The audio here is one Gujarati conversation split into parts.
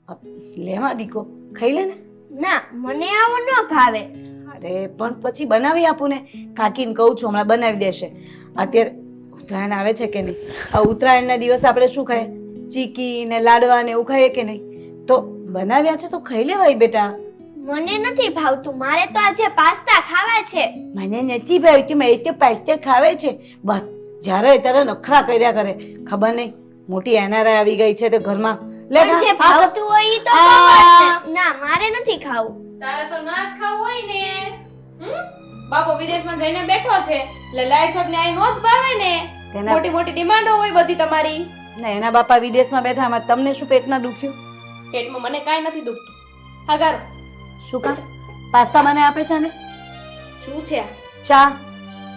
લેવા દીકો ખાઈ લે ને. ના મને આવું ન ભાવે. અરે પણ પછી બનાવી આપું ને. કાકીને કહું છું હમણાં બનાવી દેશે. અત્યારે ઉત્તરાયણ આવે છે કે નહીં? આ ઉત્તરાયણના દિવસે આપણે શું ખાઈએ? ચીકી ને લાડવા ને એવું ખાઈએ કે નહીં? તો બનાવ્યા છે તો ખાઈ લેવાય બેટા. મને નથી ભાવતું, મારે તો આજે પાસ્તા ખાવા છે. મને નથી ભાવતું, મેં તો પાસ્તા ખાવે છે. બસ જ્યારે ત્યારે નખરા કર્યા કરે. ખબર નહીં મોટી એનઆરઆઈ આવી ગઈ છે તો ઘરમાં લે પણ જે ભાવતું હોય ઈ તો આ. ખબર છે. ના મારે નથી ખાવું. તારે તો ના જ ખાવું હોય ને. બાપો વિદેશમાં જઈને બેઠો છે એટલે લાઈટ સાહેબ ને આઈ નો જ ભાવે ને. તેના મોટી મોટી ડિમાન્ડો હોય બધી તમારી. ને એના બાપા વિદેશમાં બેઠા માં તમને શું પેટમાં દુખ્યું? પેટમાં મને કાંઈ નથી દુખતું. હગારો શું કામ? પાસ્તા મને આપે છે ને શું છે આ? ચા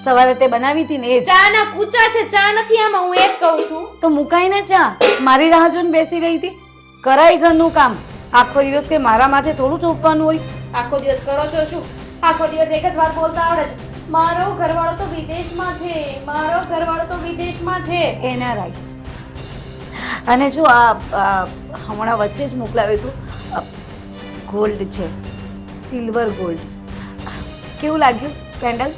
સવારે તે બનાવી હતી ને એ જ. ચા ના કૂચા છે, ચા નથી આમાં, હું એ જ કહું છું. તો મુકાઈ ને ચા. મારી રાહ જોઈને બેસી રહી હતી. કરાય ઘરનું કામ. આખો દિવસ કે મારા માથે થોડું ચોપવાનું હોય. આખો દિવસ કરો છો શું? આખો દિવસ એક જ વાત બોલતા આવડે છે. મારો ઘરવાળો તો વિદેશમાં છે, મારો ઘરવાળો તો વિદેશમાં છે. એના રાઈ. અને જો આ હમણાં વચ્ચે જ મોકલાવ્યું હતું. ગોલ્ડ છે, સિલ્વર ગોલ્ડ. કેવું લાગ્યું પેન્ડલ?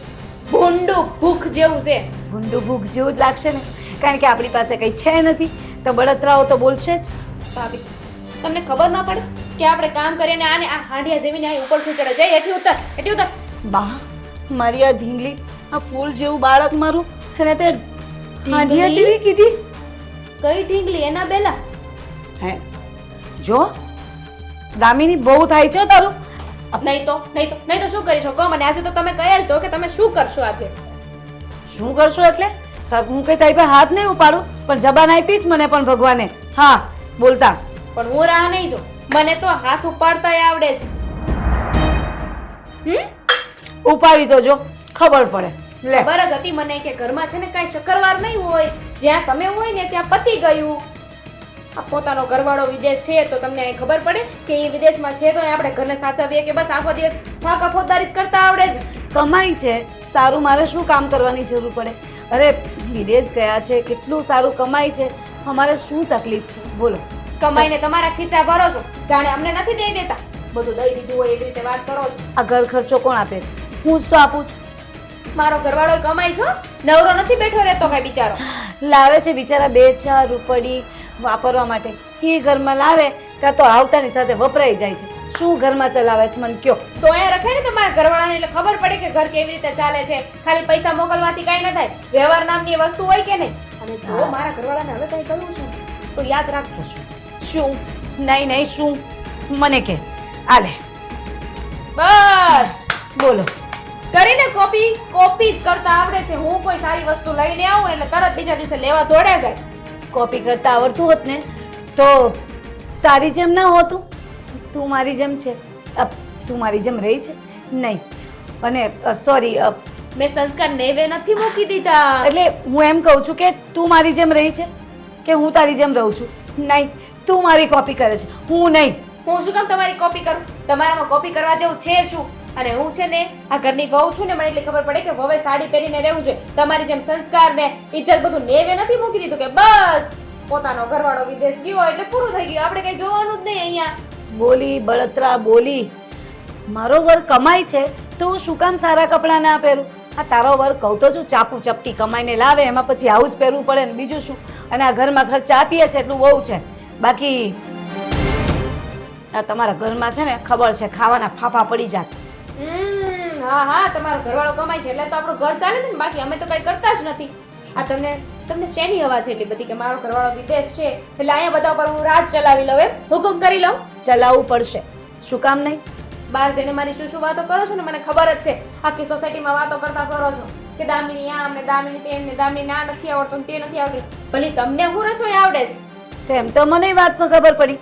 ભૂંડું ભૂખ જેવું છે. ભૂંડું ભૂખ જેવું જ લાગશે ને, કારણ કે આપણી પાસે કંઈ છે નથી તો બળતરાઓ તો બોલશે જ. ભાભી તમને ખબર ના પડે કે આપણે કામ કરીએ ને આને આ હાંડિયા જેવીને આ ઉપર શું ચડે જાય? એઠી ઉતર, એઠી ઉતર. બા મારી આ ધીંગલી, આ ફૂલ જેવું બાળક મારું, અને તે હાંડિયા જેવી કીધી. કઈ ઢીંગલી? એના બેલા. હે જો દામિની બહુ થાય છે હો તારું. નહીં તો શું કરી શકો મને? આજે તો તમે કહ્યા જ દો કે તમે શું કરશો આજે. શું કરશો એટલે? હું કઈ તારી પાસે હાથ નહીં ઉપાડું, પણ જબાન આપી જ મને પણ ભગવાને. હા બોલતા. પણ હું રાહ નહીં જો, મને તો હાથ ઉપાડતાય આવડે છે. ઉપાડી તો જો ખબર પડે. લે ખબર જ હતી મને કે ઘરમાં છે ને કાંઈ શકરવાર નહીં હોય. જ્યાં તમે હોય ને ત્યાં પતી ગયું. આ પોતાનો ઘરવાળો વિદેશ છે તો તમને ખબર પડે કે એ વિદેશમાં છે તો આપણે ઘરને સાચવીએ કે બસ આખો દિવસ ફાકા ફોજદારી જ કરતા આવડે છે. કમાઈ છે સારું, મારે શું કામ કરવાની જરૂર પડે? અરે વિદેશ ગયા છે, કેટલું સારું કમાઈ છે, અમારે શું તકલીફ છે બોલો? કમાઈને તમારા ખીચા ભરો છો, જાણે અમને નથી દઈ દેતા. બધું દઈ દીધું હોય એવી રીતે વાત કરો છો. આ ઘર ખર્ચો કોણ આપે છે? હું જ તો આપું છું. મારો ઘરવાળો કમાય છો, નવરો નથી બેઠો રહેતો કઈ બિચારો. લાવે છે બિચારા 2-4 રૂપડી વાપરવા માટે. એ ઘરમાં લાવે ત્યાં તો આવતાની સાથે વપરાઈ જાય છે. શું ઘરમાં ચલાવે છે મને કયો? તો અહીંયા રખાય ને તમારા ઘરવાળાને એટલે ખબર પડે કે ઘર કેવી રીતે ચાલે છે. ખાલી પૈસા મોકલવાથી કાંઈ ન થાય. વ્યવહાર નામની વસ્તુ હોય કે નહીં? અને જો મારા ઘરવાળાને હવે કંઈ કરવું છે તો યાદ રાખજો. શું? નહીં શું મને કે આલે બસ બોલો. કરીને કોપી જ કરતા આવડે છે. હું કોઈ સારી વસ્તુ લઈને આવું એટલે તરત બીજા દિવસે લેવા દોડ્યા જાય. કોપી કરતા આવડતું હોત ને તો તારી જેમ ના હોતું. તું મારી જેમ છે, તું મારી જેમ રહી છે નહીં. અને સોરી, મેં સંસ્કાર નેવે નથી મૂકી દીધા. એટલે હું એમ કહું છું કે તું મારી જેમ રહી છે કે હું તારી જેમ રહું છું? નહીં, તું મારી કોપી કરે છે, હું નહીં. હું શું કામ તમારી કોપી કરું? તમારામાં કોપી કરવા જેવું છે શું? અને હું છે ને આ ઘરની વહુ છું ને, મને એટલી ખબર પડે કે વહુએ સાડી પહેરીને રહેવું જોઈએ. તમારી જેમ સંસ્કાર ને ઇજ્જત બધું નેવે નથી મૂકી દીધું કે બસ પોતાનો ઘરવાળો વિદેશ ગયો એટલે પૂરું થઈ ગયું, આપણે કઈ જોવાનું જ નહીં અહીંયા. બોલી બળતરા બોલી. મારો વર કમાય છે તો હું શું કામ સારા કપડાં ના પહેરું? આ તારો વર કહું તો છું ચાપુ ચપટી કમાઈને લાવે, એમાં પછી આવું જ પહેરવું પડે ને બીજું શું? અને આ ઘરમાં ખર્ચ આપીએ છે એટલું બહુ છે. બાકી આ તમારા ઘરમાં છે ને ખબર છે ખાવાના ફાફા પડી જાત. હા તમારો ઘરવાળો કમાય છે એટલે તો આપણું ઘર ચાલે છે ને, બાકી અમે તો કઈ કરતા જ નથી. આ તમને શેની હવા છે એટલી બધી કે મારો ઘરવાળો વિદેશ છે એટલે અહીંયા બધા પર હું રાજ ચલાવી લઉં, એમ હુકમ કરી લઉં? ચલાવવું પડશે. શું કામ નહીં? બહાર જઈને મારી શું વાતો કરો છો ને મને ખબર જ છે. આખી સોસાયટીમાં વાતો કરતા કરો છો કે દામિની આમ ને દામિની તેમ ને દામિની આ નથી આવડતું તે નથી આવડતું. ભલે તમને હું રસોઈ આવડે છે. તેમ તો મને વાતમાં ખબર પડી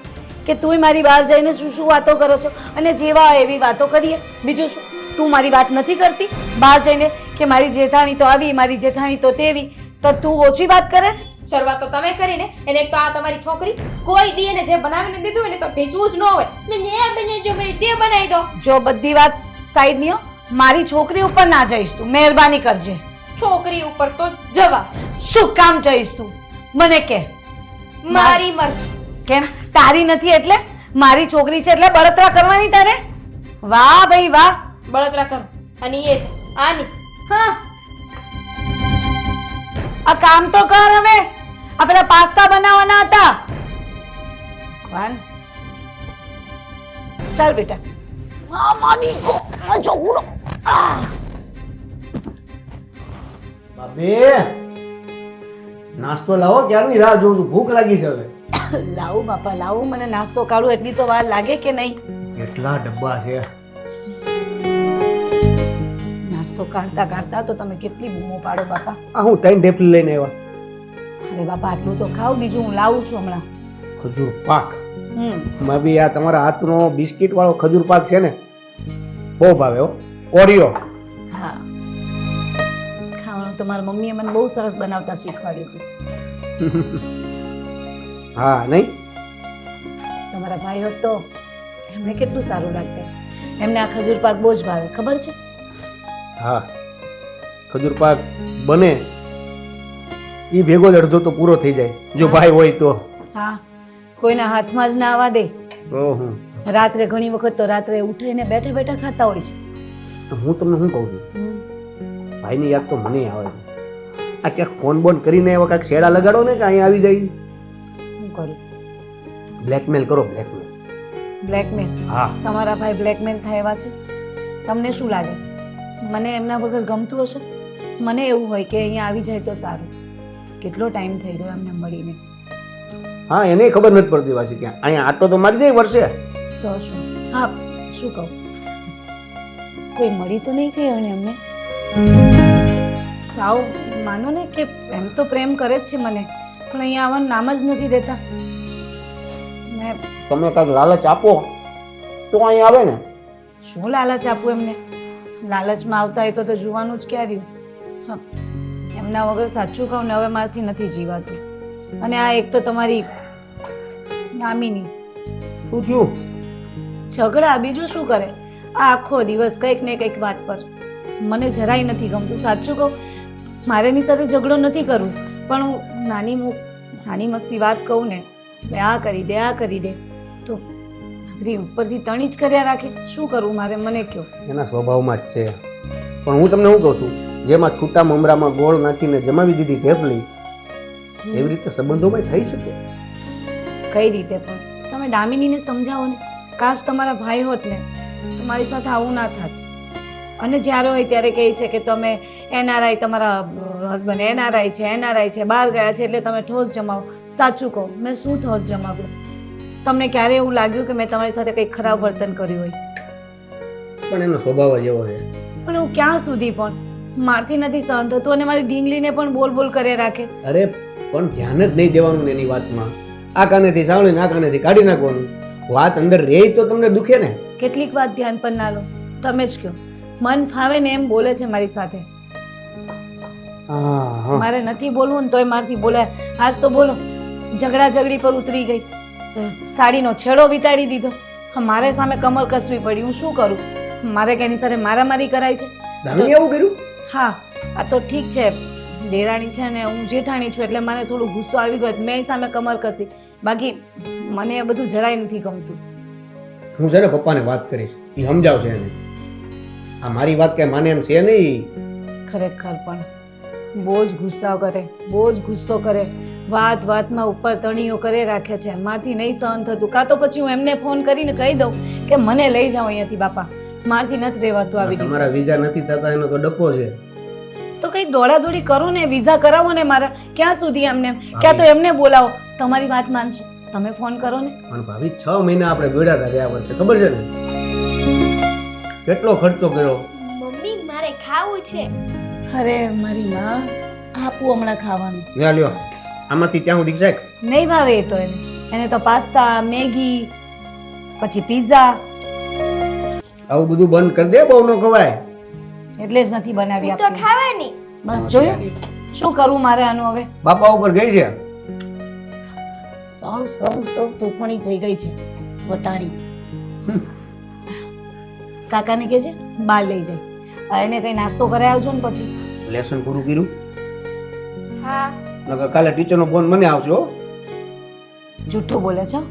કે તું મારી બહાર જઈને શું વાતો કરો છો, અને જેવા એવી વાતો કરીએ. બીજું શું? તું મારી વાત નથી કરતી બહાર જઈને કે મારી જેઠાણી તો આવી, મારી જેઠાણી તો તેવી, તો તું ઓછી વાત કરે છે. શરૂઆત તો તમે કરીને, એને એક તો આ તમારી છોકરી કોઈ દી એને જે બનાવીને દીધું હોય ને તો ભીચવું જ ન હોય. તે બનાવી દો. જો બધી વાત સાઈડ ની હો, મારી છોકરી ઉપર ના જઈશ તું, મહેરબાની કરજે. છોકરી ઉપર તો જવા. શું કામ જઈશ તું મને કે? મારી મરજી. કેમ? તારી નથી એટલે મારી છોકરી છે એટલે બળતરા કરવાની તારે? વાહ ભાઈ વાહ. બળતરા કરું અને એ આની હા આ કામ તો કર હવે. આ પેલા પાસ્તા બનાવવાના હતા. વાન ચાલ બેટા. આ મારી આ છોકરો. બાબે નાસ્તો લાવો, ક્યારની રાહ જોઉં છું, ભૂખ લાગી છે હવે. લાવું બાપા લાવું. મને નાસ્તો કાઢું એટલી તો વાર લાગે કે નહીં? કેટલા ડબ્બા છે. નાસ્તો કાઢતા કાઢતા તો તમે કેટલી બૂમો પાડો બાપા. આ હું 3 ઢેફલી લઈને આવ્યા. અરે બાપા આટલું તો ખાવ, બીજું હું લાવું છું હમણાં. ખજૂર પાક. હમ ભાભી આ તમારા હાથનો બિસ્કિટ વાળો ખજૂર પાક છે ને, બહુ ભાવે હો. ઓરિયો. હા ખાવાનું તો મારા મમ્મીએ મને બહુ સરસ બનાવતા શીખવાડ્યું હતું. હા નહીં તમારા ભાઈ હોત તો એમને કેટલું સારું લાગતે. એમને આ ખજૂર પાક બહુ જ ભાવે, ખબર છે? હા ખજૂર પાક બને ઈ ભેગો જ અડધો તો પૂરો થઈ જાય જો ભાઈ હોય તો. હા કોઈના હાથમાં જ ના આવવા દે. ઓહો. રાત્રે ઘણી વખત તો રાત્રે ઉઠીને બેઠા બેઠા ખાતા હોય છે. તો હું તમને શું કહું છું, હમ. ભાઈની યાદ તો મને આવે છે. આ ક્યાંક ફોન બોન કરીને એવા કાંઈક શેડા લગાડો ને કે અહીંયા આવી જાય. શું કરું? બ્લેકમેલ કરો, બ્લેકમેલ. બ્લેકમેલ? હા તમારા ભાઈ બ્લેકમેલ થાય એવા છે? તમને શું લાગે મને એમના વગર ગમતું હશે? મને એવું હોય કે અહીંયા આવી જાય તો સારું. કેટલો ટાઈમ થઈ ગયો એમને મળીને. હા એને ખબર નથી પડતી પાછી ક્યાં અહીંયા આટો તો મારી જાય વર્ષે. તો શું? હા શું કહું, કોઈ મળી તો નહીં ગઈ અને એમને? સાવ માનો ને કે એમ તો પ્રેમ કરે જ છે મને, પણ અહીંયા આવવાનું નામ જ નથી દેતા. મેં તમે કાંઈક લાલચ આપો તો અહીંયા આવે ને. શું લાલચ આપું એમને? લાલચમાં આવતા હોય તો જોવાનું જ ક્યાં રહ્યું. હા એમના વગર સાચું કહું ને હવે મારાથી નથી જીવાતું. અને આ એક તો તમારી નામીની શું થયું? ઝઘડા, બીજું શું કરે? આ આખો દિવસ કંઈક ને કંઈક વાત પર. મને જરાય નથી ગમતું સાચું કહું. મારે એની સાથે ઝઘડો નથી કરવું, પણ હું નાની મસ્તી વાત કહું ને આ કરી દે આ કરી દે તો નગરી ઉપરથી તણી જ કર્યા રાખે. શું કરવું મારે, મને કહો. એના સ્વભાવમાં જ છે. પણ હું તમને શું કહું છું, જેમાં છૂટા મમરામાં ગોળ નાખીને જમાવી દીધી ઢેફલી, એવી રીતે સંબંધોમાં થઈ શકે. કઈ રીતે? પણ તમે દામિનીને સમજાવો ને. કાશ તમારા ભાઈ હોત ને તો મારી સાથે આવું ના થાત. અને જ્યારે હોય ત્યારે કહે છે કે તમે એનઆરઆઈ, તમારા હસબન્ડ એનઆરઆઈ છે, બહાર ગયા છે એટલે તમે ઠોસ જમાવો. સાચું કહો, મેં શું ઠોસ જમાવ્યું? તમને ક્યારે એવું લાગ્યું કે મેં તમારી સાથે કંઈક ખરાબ વર્તન કર્યું હોય? પણ એનો સ્વભાવ જ એવો છે. પણ હું ક્યાં સુધી પણ મારથી નથી સહન થતું અને મારી ઢીંગલીને પણ બોલ બોલ કર્યા રાખે. અરે પણ ધ્યાન જ નહીં દેવાનું ને એની વાતમાં. આ કાનેથી સાંભળીને આ કાનેથી કાઢી નાખવાનું. વાત અંદર રહે તો તમને દુખે ને. કેટલીક વાત ધ્યાન પર ના લો. તમે જ કહો. મન ફાવે ને એમ બોલે છે મારી સાથે. હા મારે નથી બોલવું ને તોય મારથી બોલાય. આજ તો બોલો ઝઘડા ઝઘડી પર ઉતરી ગઈ, સાડીનો છેડો વીંટાળી દીધો. મારે સામે કમર કસવી પડી. હું શું કરું? મારે કે એની સાથે મારામારી કરાય છે? દામિની એવું કર્યું? હા આ તો ઠીક છે, દેરાણી છે ને હું જેઠાણી છું એટલે મને થોડું ગુસ્સો આવી ગયો. મેં સામે કમર કસી. બાકી મને એ બધું જરાય નથી ગમતું. હું છે ને પપ્પાને વાત કરીશ, એ સમજાવશે એને. આ મારી વાત કે માને એમ છે નહીં. ખરેખર પણ બહુ જ ગુસ્સા કરે, બહુ જ ગુસ્સો કરે. વાત વાતમાં ઉપર તણીઓ કરે રાખે છે. મારથી નહીં સહન થતું. કાં તો પછી હું એમને ફોન કરીને કહી દઉં કે મને લઈ જાઓ અહીંયાથી બાપા, મારથી નથી રહેવાતું આવી રીતે. તમારા વિઝા નથી થતા એનો તો ડખો છે. તો કઈ દોડાદોડી કરો ને, વિઝા કરાવો ને મારા. ક્યાં સુધી એમને? ક્યાં તો એમને બોલાવો. તમારી વાત માનશે. તમે ફોન કરો ને. પણ ભાભી 6 મહિના આપણે દોડ્યા હતા ગયા વર્ષે, ખબર છે ને? કેટલો ખર્ચો કર્યો. મમ્મી મારે ખાવું છે. અરે મારી માં, આપું હમણાં ખાવાનું. લ્યો લ્યો, આમાંથી ત્યાં સુધી જાય. નહીં ભાવે એ તો એને તો પાસ્તા, મેગી, પછી પિઝા. આવું બધું બંધ કરી દે, બહુ ન ખવાય. એટલે જ નથી બનાવી હું તો આપતી. ખાવાની. બસ જોયું? શું કરવું મારે આનું હવે? બાપા ઉપર ગઈ છે. સૌ તોફાની થઈ ગઈ છે વટાણી. કાકાને કહેજે બહાર લઈ જાય. એને કઈ નાસ્તો કરાવી આવજો ને પછી. લેસન પૂરું કર્યું? હા નકર કાલે ટીચરનો ફોન મને આવશે હો. જૂઠું બોલે છો.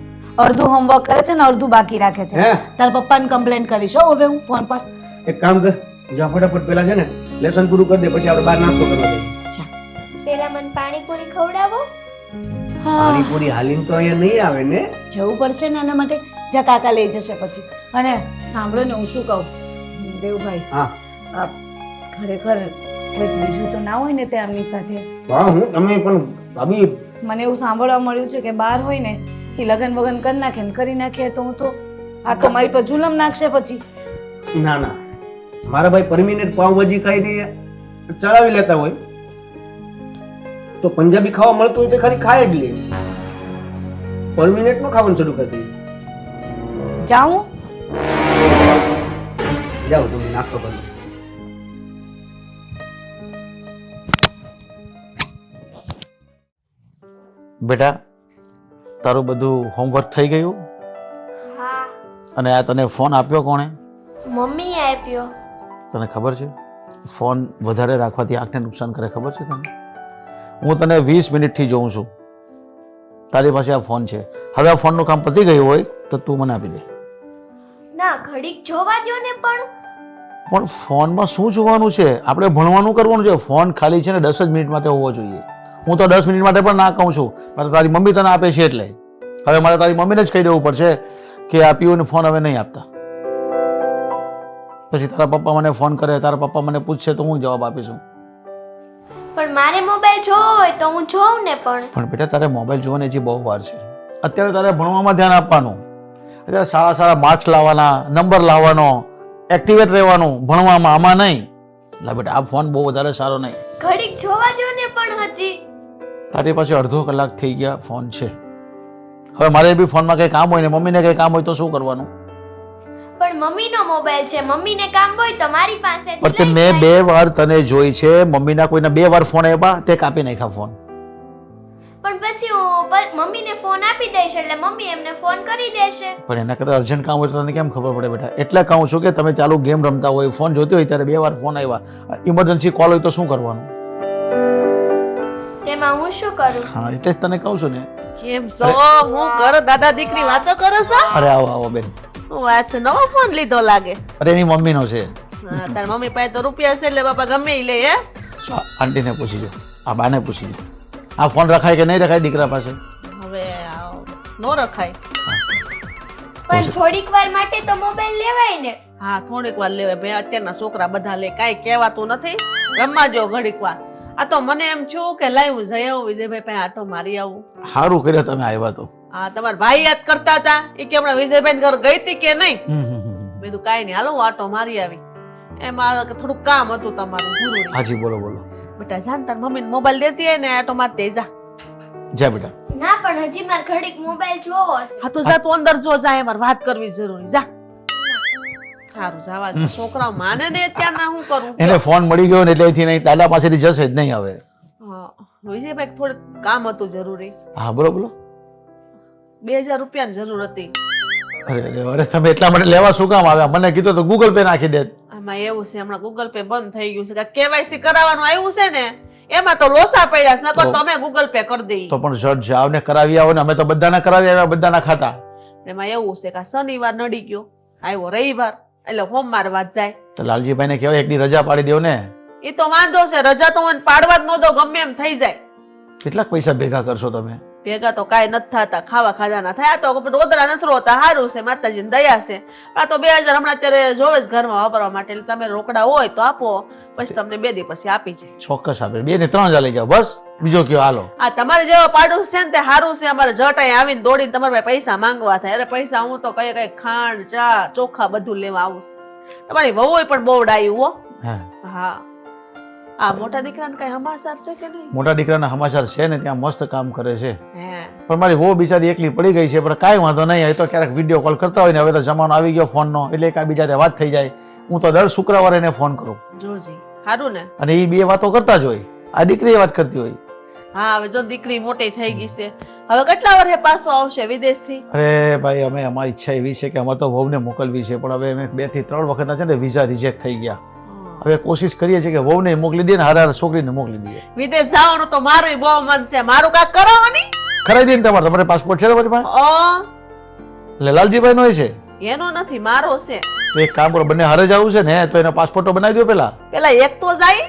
અડધું હોમવર્ક કરે છે ને અડધું બાકી રાખે છે. હે? તારા પપ્પાને કમ્પ્લેન કરીશ હો હવે હું ફોન પર. એક કામ કર, જા ફટાફટ પેલા છે ને લેસન પૂરું કરી દે, પછી આપણે બહાર નાસ્તો કરવા જઈએ. પેલા મને પાણીપુરી ખવડાવો. હા પાણીપુરી હાલીને તો અહીંયા નહીં આવે ને. જવું પડશે ને એના માટે. જ્યાં કાકા લઈ જશે પછી. અને સાંભળો ને હું શું કહું દેવભાઈ, હા આ ખરેખર કોઈક બીજું તો ના હોય ને તે આમની સાથે. હા, હું તમે પણ ભાભી મને એવું સાંભળવા મળ્યું છે કે બહાર હોય ને એ લગન વગન કરી નાખે ને કરી નાખે તો હું તો આ તો મારી પર જુલમ નાખશે પછી. ના ના, મારા ભાઈ પરમિનેન્ટ પાવભાજી ખાઈને ચલાવી લેતા હોય તો પંજાબી ખાવા મળતું હોય તો ખાલી ખાય જ લે. પરમિનેન્ટ નો ખાવાનું શરૂ કરી દે. જાઉં? જાઓ તમે નાસ્તો કરો. બેટા તારું બધું હોમવર્ક થઈ ગયું? હા, અને આ તને ફોન આપ્યો કોણે? મમ્મીએ આપ્યો. તને ખબર છે ફોન વધારે રાખવાથી આંખને નુકસાન કરે, ખબર છે તને? હું તને 20 મિનિટથી જોઉં છું, તારી પાસે આ ફોન છે. હવે આ ફોનનું કામ પતી ગયું હોય તો તું મને આપી દે. ના, ઘડીક જોવા દ્યો ને. પણ ફોનમાં શું જોવાનું છે? આપણે ભણવાનું કરવાનું છે. ફોન ખાલી છે ને 10 જ મિનિટ માટે હોવો જોઈએ. હું તો 10 મિનિટ માટે પણ ના કહું છું, મારે તારી મમ્મી તને આપે છે એટલે. હવે મારે તારી મમ્મીને જ કહી દેવું પડશે કે આ પીઓને ફોન હવે નહીં આપતા. પછી તારા પપ્પા મને ફોન કરે, તારા પપ્પા મને પૂછશે તો હું જવાબ આપીશું. પણ મારે મોબાઈલ જોવો હોય તો હું જોઉં ને. પણ બેટા તારે મોબાઈલ જોવાની હજી બહુ વાર છે. અત્યારે તારે ભણવામાં ધ્યાન આપવાનું. અત્યારે સારા સારા માર્ક્સ લાવવાના, નંબર લાવવાનો, એક્ટિવેટ રહેવાનું ભણવામાં, આમાં નહીં. એટલે બેટા આ ફોન બહુ વધારે સારો નહીં. ઘડીક જોવા દ્યો ને. પણ હજી તારી પાસે અડધો કલાક થઈ ગયા ફોન છે. હવે મારે બી ફોનમાં કંઈ કામ હોય ને મમ્મીને કંઈ કામ હોય તો શું કરવાનું? પણ મમ્મીનો મોબાઈલ છે, મમ્મીને કામ હોય તો મારી પાસે. પણ તે મેં 2 વાર તને જોઈ છે, મમ્મીના કોઈને 2 વાર ફોન આપ્યા, તે કાપી નાખ્યા ફોન. પણ પછી હું મમ્મીને ફોન આપી દઈશ એટલે મમ્મી એમને ફોન કરી દેશે. પણ એના કરતાં અર્જન્ટ કામ હોય તો તને કેમ ખબર પડે બેટા? એટલે કહું છું કે તમે ચાલુ ગેમ રમતા હોય, ફોન જોતી હોય ત્યારે 2 વાર ફોન આવ્યા, ઇમરજન્સી કોલ હોય તો શું કરવાનું? તેમાં હું શું કરું? હા એટલે જ તને કહું છું ને. કેમ છો? હું કરો દાદા દીકરી વાતો કરો છો? અરે આવો આવો બેન. હું વાત છે, નવો ફોન લીધો લાગે. અરે એની મમ્મીનો છે. હા, તાર મમ્મી પાસે તો રૂપિયા છે એટલે બાપા ગમે ઈ લે. હે આંટીને પૂછી જો, આ બાને પૂછી જો, આ ફોન રખાય કે નહીં રખાય દીકરા પાસે? હવે નો રખાય. પણ થોડીક વાર માટે તો મોબાઈલ લેવાય ને. હા, થોડીક વાર લેવાય ભાઈ. અત્યારના છોકરા બધા લે, કાંઈ કહેવાતું નથી. રમવા જો ઘડીક વાર. આ તો મને એમ છું કે લાઈ હું જઈ આવું વિજયભાઈ પાસે આટો મારી આવું. સારું કર્યા તમે આવ્યા તો. હા, તમારા ભાઈ યાદ કરતા હતા એ કે હમણાં વિજયભાઈ ઘર ગઈ હતી કે નહીં. બીજું કાંઈ નહીં, હાલો હું આટો મારી આવી. એમાં થોડુંક કામ હતું તમારું જરૂરી. હાજી બોલો બોલો. બેટા જાન તાર મમ્મીને મોબાઈલ દેતી હોય ને આટો મારતી જા. જા બેટા. ના, પણ હજી મારે ઘડીક મોબાઈલ જોવો છે. હા તો જા તું અંદર જો, જા અમારે વાત કરવી જરૂરી. જા. સારું જવા દે. છોકરાઓ માને ને અત્યારના હું કરું? એને ફોન મળી ગયો ને એટલે અહીંથી નહીં, દાદા પાસેથી જશે જ નહીં હવે. હા, વિજયભાઈ થોડું કામ હતું જરૂરી. હા બોલો બોલો. 2000 રૂપિયાની જરૂર હતી. અરે અરે તમે એટલા માટે લેવા શું કામ આવ્યા? મને કીધું તો ગૂગલ પે નાખી દે. આમાં એવું છે હમણાં ગૂગલ પે બંધ થઈ ગયું છે. કેવાયસી કરાવવાનું આવ્યું છે ને એમાં તો લોસા પડ્યા છે, નકર તમે ગૂગલ પે કરી દઈ. તો પણ સર જાવને કરાવી આવો ને, અમે તો બધાના કરાવી આવ્યા, બધાના ખાતા. એમાં એવું છે કે શનિવાર નડી ગયો, આવ્યો રવિવાર એટલે સોમવાર વાત જાય. તો લાલજીભાઈ ને કહેવાય એકની રજા પાડી દેવો ને. એ તો વાંધો છે, રજા તો મને પાડવા જ ન દો, ગમે એમ થઈ જાય. કેટલાક પૈસા ભેગા કરશો તમે? ભેગા તો કાંઈ નથી થતા, ખાવા ખાધા ના થાય. તો ઓદરા નથી રોતા, સારું છે, માતાજીની દયા છે. આ તો 2000 હમણાં અત્યારે જોવે જ ઘરમાં વાપરવા માટે, એટલે તમે રોકડા હોય તો આપો, પછી તમને 2 દી પછી આપી જાય. ચોક્કસ આપે. 2 ને 3 હજાર લઈ જાઓ બસ, બીજો કયો હાલો. આ તમારે જેવા પાડોશ છે ને તે સારું છે. અમારે જટાઈ આવીને દોડીને તમારે પૈસા માંગવા થાય. અરે પૈસા હું તો કઈ ખાંડ ચા ચોખા બધું લેવા આવું છું. તમારી વહુ પણ બહુ ડાયું હો. હા, આ મોટા દીકરાને કઈ સમાચાર છે કે નહીં? મોટા દીકરાના સમાચાર છે ને, ત્યાં મસ્ત કામ કરે છે. પણ મારી વહુ બિચારી એકલી પડી ગઈ છે. પણ કાંઈ વાંધો નહીં, એ તો ક્યારેક વિડીયો કોલ કરતા હોય ને, હવે તો જમાનો આવી ગયો ફોનનો, એટલે એકબીજાને વાત થઈ જાય. હું તો દર શુક્રવારે એને ફોન કરું. જોજી સારું ને. અને એ 2 વાતો કરતા જ હોય. આ દીકરી વાત કરતી હોય. હા, હવે જો દીકરી મોટી થઈ ગઈ છે, હવે કેટલા વર્ષે પાછો આવશે વિદેશથી? અરે ભાઈ અમે અમારી ઈચ્છા એવી છે કે અમારે તો વહુને મોકલવી છે, પણ હવે અમે 2 થી 3 વખતના છે ને વિઝા રિજેક્ટ થઈ ગયા. હવે કોશિશ કરીએ છીએ કે વહુને મોકલી દઈએ ને હારા છોકરીને મોકલી દઈએ. વિદેશ જવાનું તો મારું બહુ મન છે. મારું કાક કરાવવાની કરાવી દઈએ ને તમારે પાસપોર્ટ છે તમારી પાસે? એટલે લાલજીભાઈ નો છે? એનો નથી, મારો છે. તો એક કામ કરો, બંને હારે જવું છે ને તો એનો પાસપોર્ટ બનાવી દો પેલા. પેલા એક તો જાય.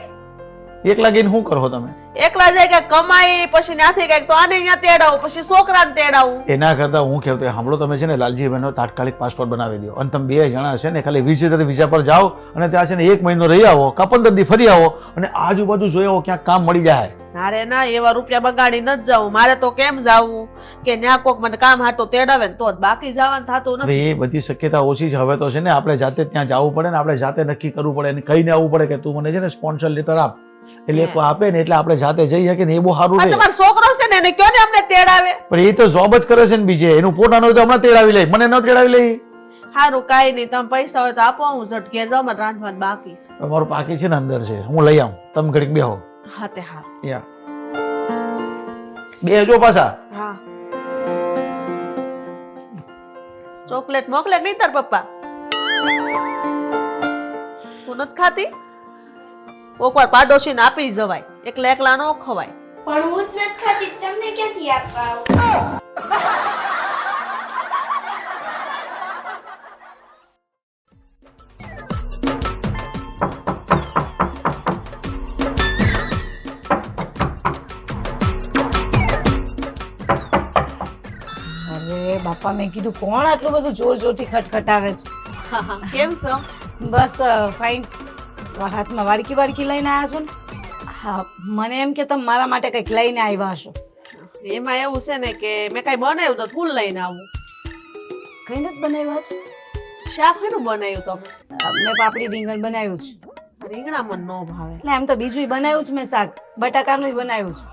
એકલા ગઈને શું કરો તમે? એકલા જાય કે કમાઈ, પછી ત્યાંથી કઈક તો આને ત્યાં તેડાવું, પછી છોકરાને તેડાવું. એના કરતા હું કહેતો સાંભળો, તમે છે ને લાલજીભાઈનો તાત્કાલિક પાસપોર્ટ બનાવી દો અને તમે 2 જણા છે ને ખાલી વિઝા પર જાઓ અને ત્યાં છે ને 1 મહિનો રહી આવો કા 15 દી ફરી આવો અને આજુબાજુ જોઈ આવો ક્યાંક કામ મળી જાય. અરે ના, એવા રૂપિયા બગાડી ન જાવું. મારે તો કેમ જાવું કે ત્યાં કોક મને કામ હાટો તેડાવે ને તો જ, બાકી જવાનું થતું નથી. એ બધી શક્યતા ઓછી છે. હવે તો છે ને આપણે જાતે ત્યાં જવું પડે ને આપણે જાતે નક્કી કરવું પડે અને કહીને આવવું પડે કે તું મને છે ને સ્પોન્સર લેટર આપ, એટલે એક આપે ને એટલે આપણે જાતે જઈ શકીએ ને એ બહુ સારું રહે. તમારો છોકરો છે ને એને કયો ને અમને તેડાવે. પણ એ તો જોબ જ કરે છે ને બીજે, એનું પોતાનું હોય તો હમણાં તેડાવી લે, મને ન તેડાવી લે. સારું, કાઈ નહીં, તમે પૈસા હોય તો આપો, હું ઝટ ઘેર જાઉં, મારે રાંધવાનું બાકી છે. તમારું પાકી છે ને અંદર છે, હું લઈ આવું, તમે ઘડીક બેહો. હા તે હા. યા બેહજો પાછા. હા, ચોકલેટ મોકલેટ નહીં તાર પપ્પા? તું નથી ખાતી? કોકવાર પાડોશીને આપી જવાય, એકલા એકલા ન ખવાય. પણ હું જ નથી ખાતી, તમને ક્યાંથી આપવા આવું? અરે બાપા, મેં કીધું કોણ આટલું બધું જોર જોરથી ખટખટાવે છે? કેમ છો? બસ ફાઇન. હાથમાં વાડકી વાડકી લઈને આવ્યા છો ને? હા, મને એમ કે તમે મારા માટે કંઈક લઈને આવ્યા હશો. એમાં એવું છે ને કે મેં કઈ બનાવ્યું તો ફૂલ લઈને આવું. કઈ નથી બનાવ્યા છે? શાક શેનું બનાવ્યું તમે? મેં પાપડી રીંગણ બનાવ્યું છે. રીંગણા મને ન ભાવે. એટલે એમ તો બીજું બનાવ્યું છે મેં, શાક બટાકાનું બનાવ્યું છે.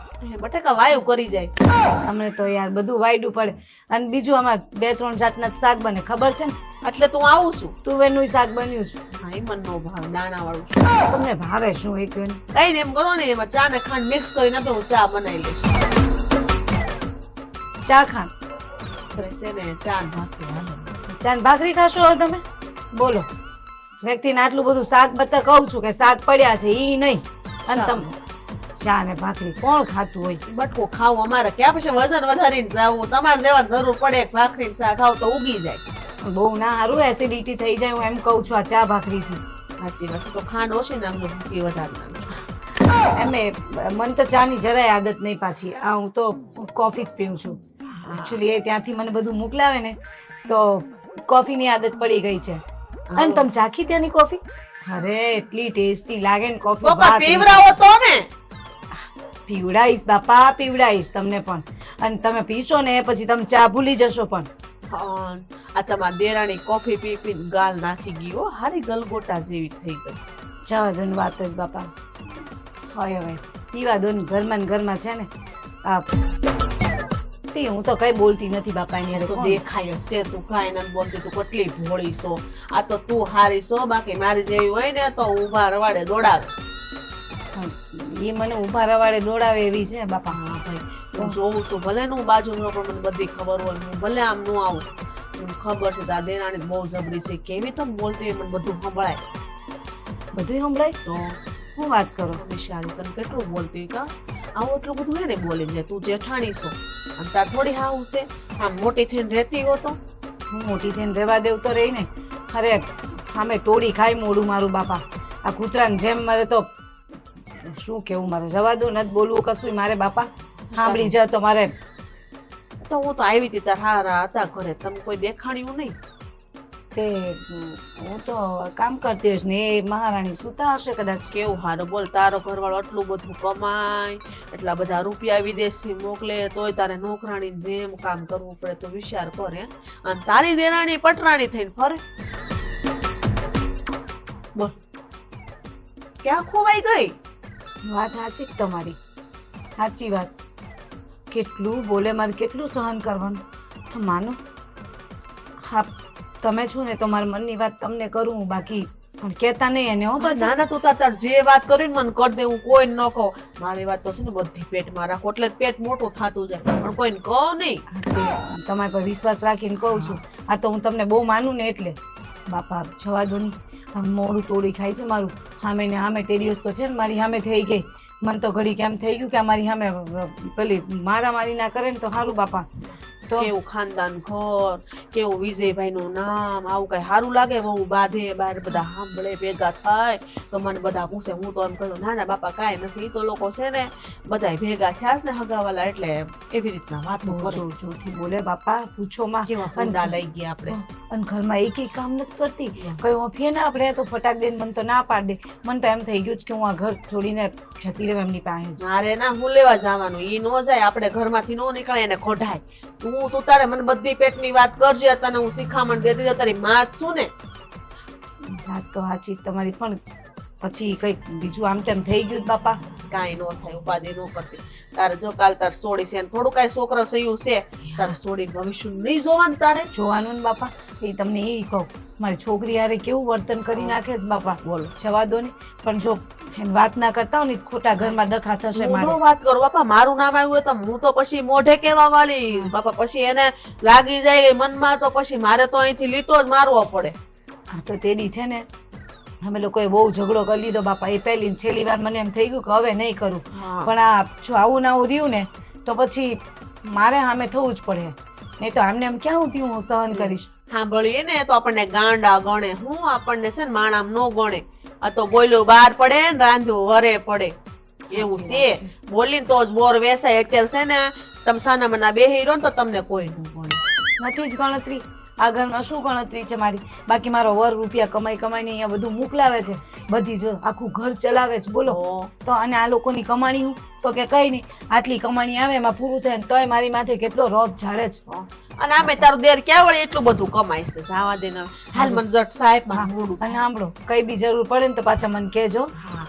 બટાકા વાયુ કરી જાય. તમને તો યાર બધું વાયડું પડે. અને બીજું અમારે 2-3 જાતના શાક બને, ખબર છે ને? એટલે તું આવું છું. તુવેરનું શાક બન્યું છે. હા, એ મને ન ભાવે, દાણા વાળું. તમને ભાવે શું એ કહો ને? કઈ ને એમ કરો ને, એમાં ચા ને ખાંડ મિક્સ કરીને આપે, હું ચા બનાવી લઈશ. ચા ખાંડ છે ને ચા ને ભાખરી હાલે. ચા ને ભાખરી ખાશો હવે તમે? બોલો, વ્યક્તિને આટલું બધું શાક બતા કહું છું કે શાક પડ્યા છે ઈ નહીં, અને તમે ચા ને ભાખરી કોણ ખાતું હોય? બટકો ખાવું અમારે ક્યાં, પછી વજન વધારીને જાવું. તમારે જેવા જરૂર પડે ભાખરી શાક ખાવ તો ઉગી જાય. બહુ ના સારું એસિડિટી થઈ જાય, હું એમ કહું છું આ ચા ભાખરીથી. સાચી વાત છે. તો ખાંડ ઓછી નાખજો, ભૂકી વધારે એમે મને તો ચાની જરાય આદત નહીં પાછી. આ હું તો કોફી જ પીઉં છું. એકચ્યુઅલી એ ત્યાંથી મને બધું મોકલાવે ને તો કોફીની આદત પડી ગઈ છે. અને તમે ચાખી ત્યાંની કોફી? અરે એટલી ટેસ્ટી લાગે ને કોફી. પપ્પા પીવરાવો તો ને. પીવડાઈશ બાપા, પીવડાઈશ તમને પણ. અને તમે પીશો ને પછી તમે ચા ભૂલી જશો પણ. આ તમારી દેરાણી કોફી પી પી ગાલ નાખી ગઈ હો, હારી ગલગોટા જેવી થઈ ગઈ. જવા દો ને વાત જ બાપા. હોય હવે પીવા દો ને, ઘરમાં ને ઘરમાં છે ને. આ પી, હું તો કઈ બોલતી નથી બાપા એની હારે. તો દેખાય છે તું કાંઈ નથી બોલતી, તું કેટલી ભોળી છો. આ તો તું હારી છો, બાકી મારી જેવી હોય ને તો ઊભા રવાડે દોડાવે. એ મને ઊભા રવાડે દોડાવે એવી છે બાપા. હા ભાઈ, હું જોઉં છું, ભલે ને હું બાજુમાં પણ મને બધી ખબર હોય, હું ભલે આમ ન આવું, મને ખબર છે તાર દેરાણી બહુ જબરી છે. કેવી તમે બોલતી હોય મને બધું સંભળાય. બધું સંભળાય છે? તો હું વાત કરો? વિશાલી તને કેટલું બોલતી કા? આવું એટલું બધું એને બોલી જાય. તું જેઠાણી છો અને તાર થોડી હાવું છે. આમ મોટી થઈને રહેતી હો તો હું મોટી થઈને રહેવા દેવ તો રહી ને. અરે આમે તોડી ખાઈ મોડું મારું બાપા. આ કૂતરાને જેમ મારે તો શું કેવું, મારે રવા દો, નથી બોલવું કશું મારે બાપા. સાંભળી જાય તો મારે. તો હું તો આવી હતી તાર હારા હતા ઘરે, તમે કોઈ દેખાણ્યું નહીં? તે હું તો કામ કરતી હશ ને એ મહારાણી સુતા હશે કદાચ. કેવું હારું બોલ, તારો ઘરવાળો આટલું બધું કમાય, એટલા બધા રૂપિયા વિદેશથી મોકલે, તોય તારે નોકરાણી જેમ કામ કરવું પડે. તો વિચાર કરે. અને તારી દેરાણી પટરાણી થઈને ફરે. બોલ ક્યાં ખોવાઈ ગઈ? વાત સાચી તમારી, સાચી વાત. કેટલું બોલે, મારે કેટલું સહન કરવાનું. તો માનો હા તમે છો ને તો મારા મનની વાત તમને કરું, બાકી પણ કહેતા નહીં એને. હો પાછા ના ના, તું તાર જે વાત કરી ને મને કરી દે, હું કોઈને ન કહું. મારી વાત તો છે ને બધી પેટમાં રાખો, એટલે પેટ મોટું થતું જાય, પણ કોઈને કહો નહીં. તમારા પર વિશ્વાસ રાખીને કહું છું. આ તો હું તમને બહુ માનું ને એટલે. બાપા જવા દો નહીં, મોડું તોડી ખાય છે મારું. સામે ને સામે તે દિવસ તો છે ને મારી સામે થઈ ગઈ. મને તો ઘડી કેમ થઈ ગયું કે મારી સામે પેલી મારામારી ના કરે ને તો સારું બાપા. તો? કેવું ખાનદાન ઘર, કેવું વિજયભાઈ નું નામ, આવું કઈ સારું લાગે? બહુ બાધે બાર બધા સાંભળે ભેગા થાય તો મને બધા પૂછે. હું તો એમ કહ્યું ના ના બાપા કાંઈ નથી, ઈ તો લોકો છે ને બધા ભેગા થયા છે ને હગાવાલા, એટલે એવી રીતના વાતો કરે. જોરથી બોલે બાપા, પૂછો માં. કેવા ફંડા લઈ ગયા આપણે. અને ઘરમાં એક કામ નથી કરતી, કઈ ઓફીએ ના આપણે તો ફટાક દઈને મને તો ના પાડ દે. મને તો એમ થઈ ગયું છે કે હું આ ઘર છોડીને જતી રહું એમની પાસે. મારે ના હું લેવા જવાનું, ઈ નો જાય, આપણે ઘરમાંથી નો નીકળે એને કઢાય. તું તારે મને બધી પેટની વાત કરજે, તને હું શિખામણ દેતી જાઉં, તારી માં જ છું ને. વાત તો સાચી તમારી, પણ પછી કઈક બીજું આમ તેમ થઈ ગયું બાપા. કાંઈ નો થાય, ઉપાધિ નો કરતી. તારે જો કાલ તાર સોડી છે, થોડું કાંઈ છોકરો સહયું છે, તારે સોડી ભવિષ્ય નહીં જોવાનું તારે. જોવાનું ને બાપા, એ તમને એ કહું, મારી છોકરી યારે કેવું વર્તન કરી નાખે છે બાપા. બોલો જવા દો ને, પણ જો એને વાત ના કરતા હો ને ખોટા ઘરમાં ડખા થશે હું મારે. નો વાત કરું બાપા, મારું નામ આવ્યું હોય તો હું તો પછી મોઢે કેવા વાળી બાપા, પછી એને લાગી જાય મનમાં તો પછી મારે તો અહીંથી લીટો જ મારવો પડે. હા તો તેડી છે ને અમે લોકોએ બહુ ઝઘડો કરી લીધો બાપા. એ પહેલી ને છેલ્લી વાર મને એમ થઈ ગયું કે હવે નહીં કરું, પણ આ જો આવું ના આવું રહ્યું ને તો પછી મારે સામે થવું જ પડે. નહીં તો આમને એમ ક્યાં ઉઠ્યું હું સહન કરીશ. સાંભળીએ ને તો આપણને ગાંડા ગણે, હું આપણને છે ને માણામ નો ગણે. આ તો બોલ્યું બહાર પડે ને રાંધ્યું વરે પડે એવું છે. બોલીને તો જ બોર વેસાય. અત્યારે છે ને તમે સાના મના બેહી રહો ને તો તમને કોઈ ન ગણે. નથી જ ગણતરી. આ ઘરમાં શું ગણતરી છે મારી? બાકી મારો વર રૂપિયા કમાઈ કમાઈને અહીંયા બધું મોકલાવે છે, બધી જો આખું ઘર ચલાવે છે. બોલો તો અને આ લોકોની કમાણી હું તો કે કઈ નહીં, આટલી કમાણી આવે એમાં પૂરું થાય ને તોય મારી માથે કેટલો રોગ ઝાડે છે. અને આમે તારું દેર ક્યાં વળે એટલું બધું કમાય છે. જાવા દે ને હાલ મને જટ સાહેબ માં મોડું. અને સાંભળો, કઈ બી જરૂર પડે ને તો પાછા મને કહેજો.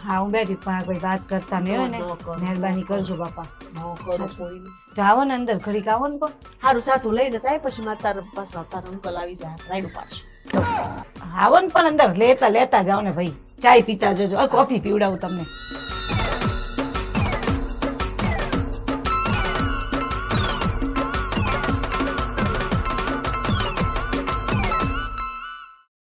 હા હું બેઠી, પણ કોઈ વાત કરતા નહીં હોય ને મહેરબાની કરજો બાપા. ન કરું કોઈને. તો આવો ને અંદર ઘડીક આવો ને. પણ સારું સાતું લઈને થાય પછી મારે તારા પાસે તારા અંકલ આવી જાય રાયડું પાછું. આવો ને પણ અંદર લેતા લેતા જાઓ ને ભાઈ. ચાય પીતા જજો, કોફી પીવડાવું તમને.